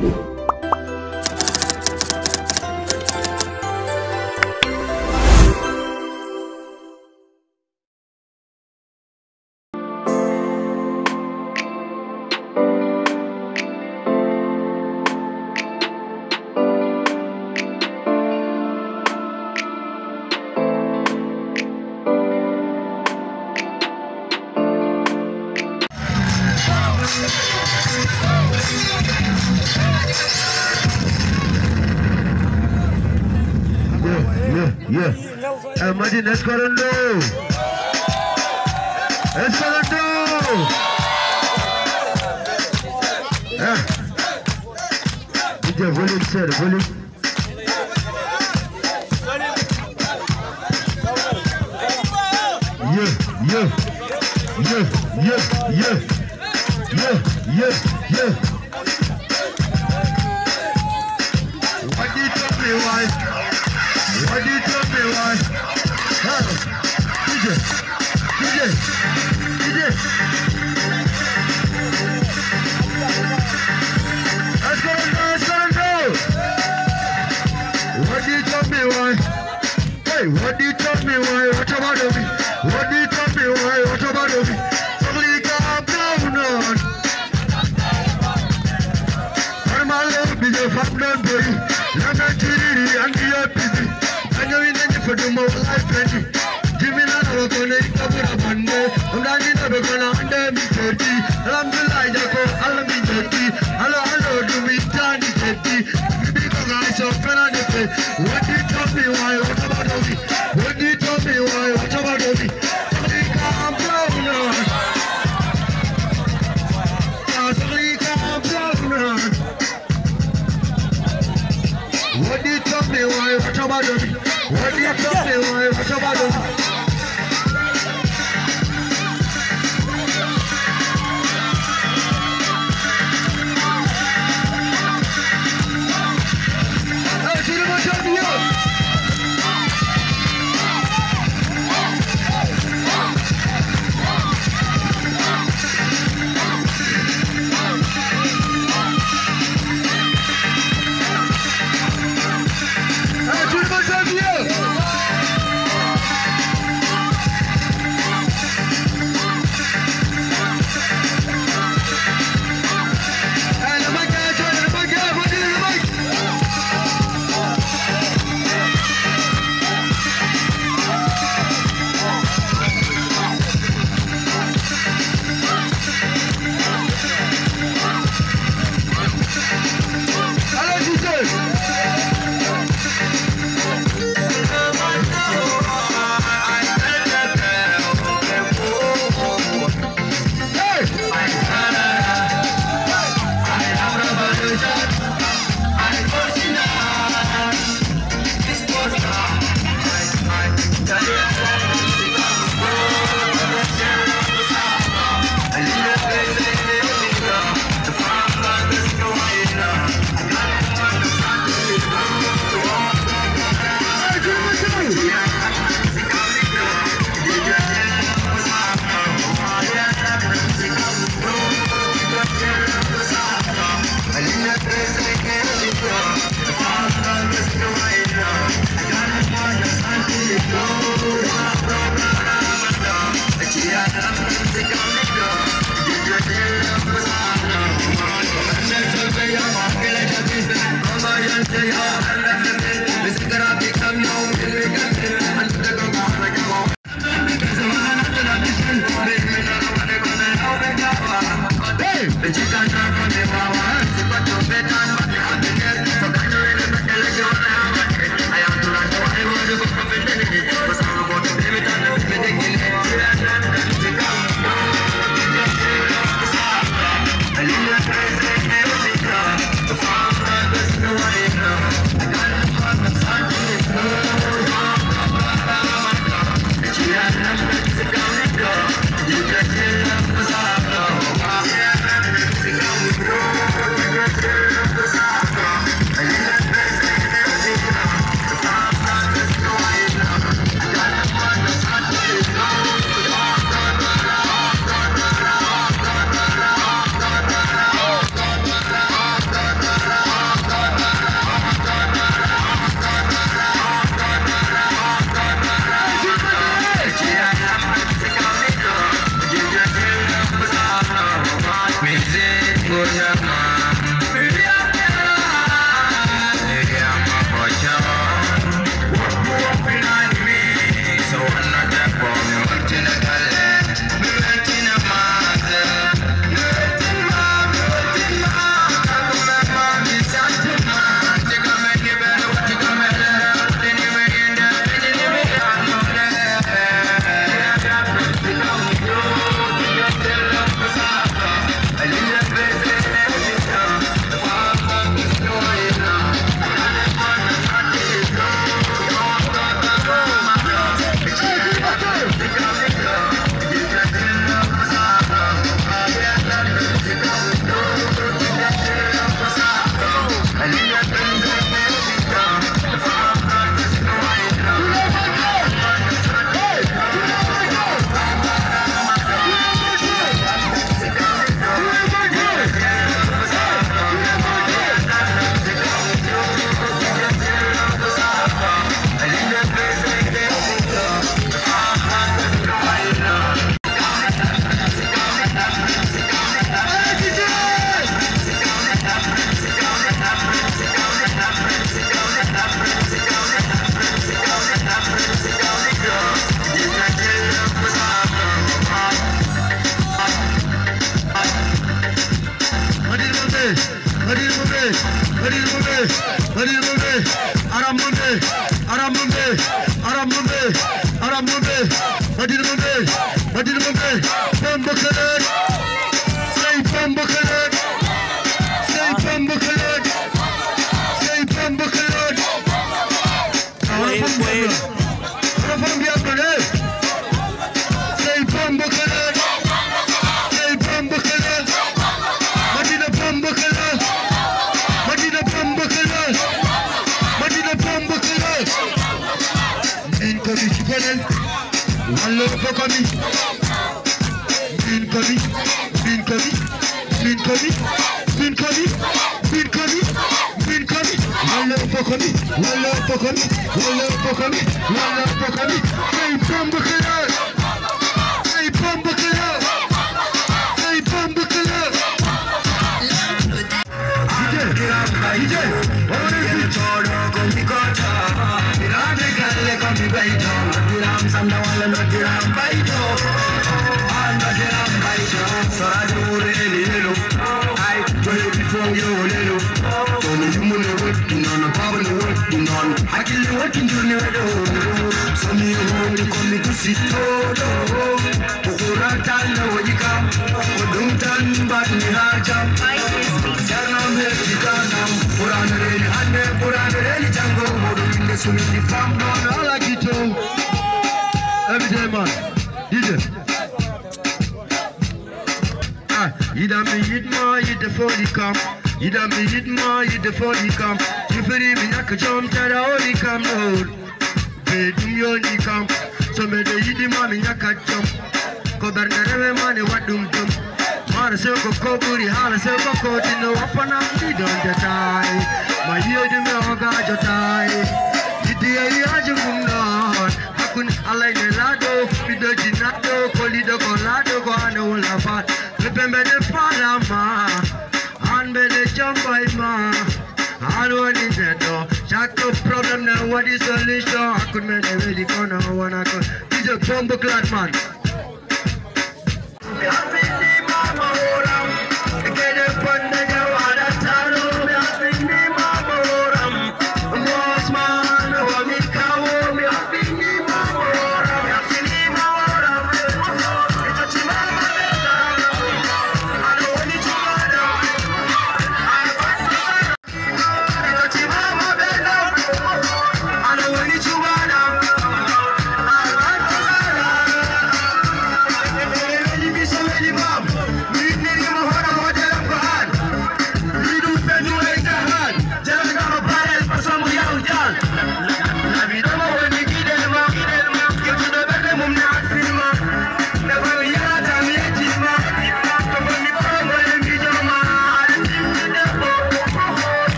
Yeah. Imagine Escondo. Escondo. Yeah. DJ volume sir, volume. Yeah. What do you tell me why? What do you tell me why? DJ. Let's go. What do you tell me why? Hey, what do you tell me why? What about me? What do you tell me why? What about me? Somebody calm down on. I'm all over the fuck down baby. I'm not cheating and you're busy. I know you need for the more life ready. Give me that work on it, cover up one day. I'm not in the beginning, I'm there, me dirty. Alhamdulillah, I'll be dirty. Hello, do me, Johnny dirty. Because I saw fell on the face. What do you tell me why? What about me? What do you tell me why? What about me? Somebody calm down now. Somebody calm down now. What do you tell me why? What about me? What do you tell me why? What about me?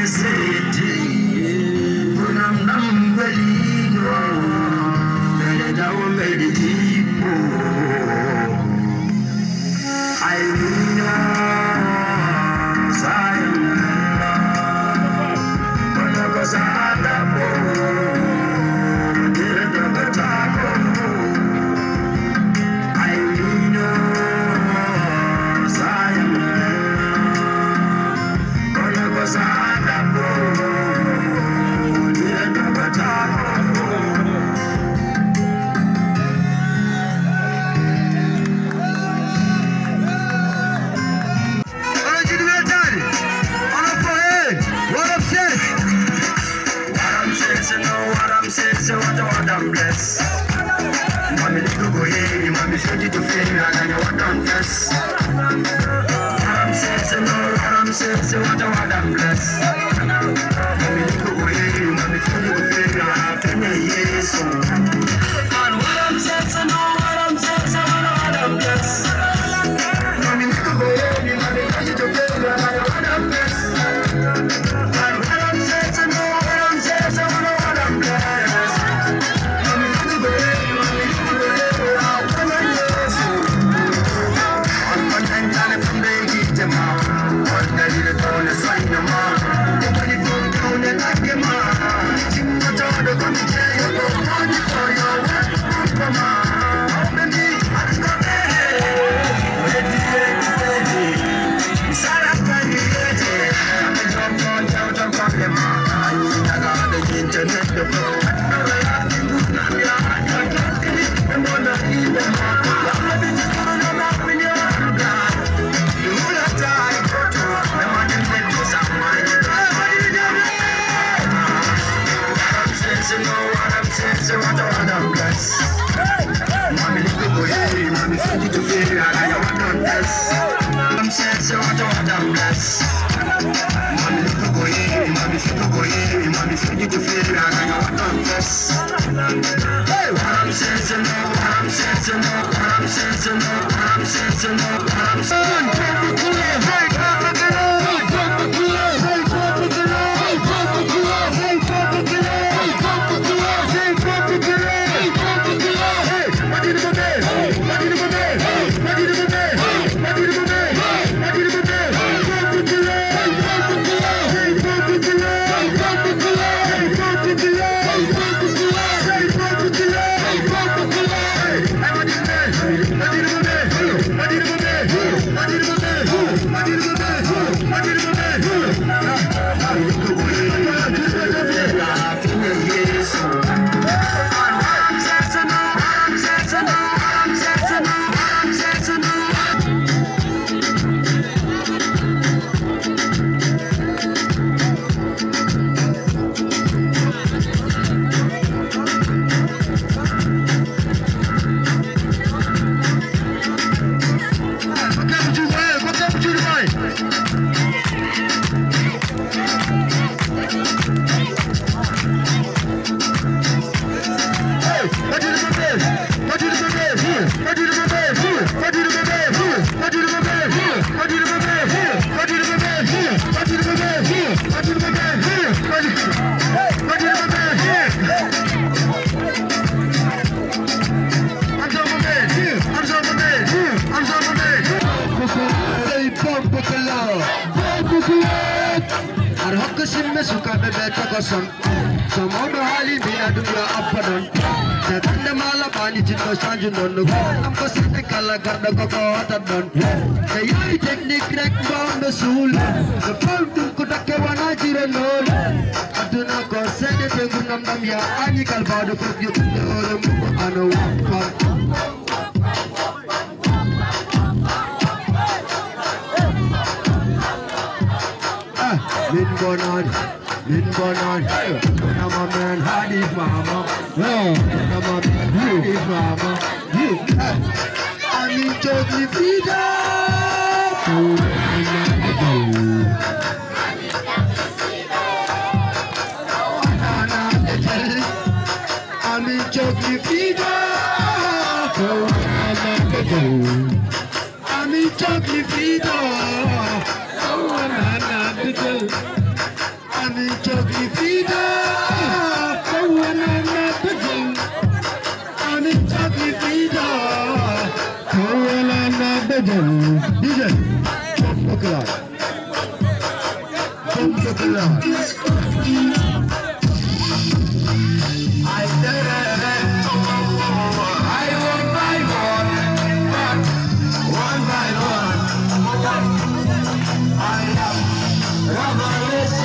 City, Bunam Nam Belino. I'm blessed. Mommy, little go here, mommy, send you to feel, and you want to confess. I'm saying, no, I'm saying, what I'm blessed. Mommy, little go here, mommy, send you to feel, and I'm yes, and what I'm saying, no, what I'm saying, what I'm blessed. Mommy, little go here, mommy, send you to feel, and I want to confess. And what I'm saying, no, what I'm saying, what I'm blessed. Mommy, little go here, mommy, little go here, I want to yes. I'm content and from the heat, I'm all the little town is like the man. The money from town and like the man. You want to the committee, you go money for your work. Come on, how many? I'm coming. Where do you say? Sarah, can you get it? I'm a jump on, jump on the man. I got the internet, the phone. I know I have to do nothing. I can't get it. I'm gonna eat the man. I'm a bit of a man when you're on God. You will have time. The money that goes up, money. You know what I'm saying, so what I'm blessed. Mommy, little go here, mommy, send you to feel, and I want to confess. I'm saying, so what I'm blessed. Mommy, little go here, mommy, little go here, mommy, send you to feel, and I want to confess. Hey, what I'm saying, so no, what I'm saying, so no, what I'm saying, so no, what I'm saying, so no, what I'm saying. Some of the Hali Bina do your up and the Malabani Jino Sanjun on the I'm Pacific Alaganda Coco. The technique crack down the soul. The phone to Kutakawana Jirano. I do not consent to Gunamia, Anical Bado for you and a one. Linbonon, I'm a man, Hadi's mama. No, I'm a man, Hadi's mama. I'm in Jogi Vida. I'm in Jogi Vida. I'm in Jogi Vida. I'm in Jogi Vida. I'm in Jogi Vida. DJ, jump the clock. I said I won by one by one. I am Rubberless.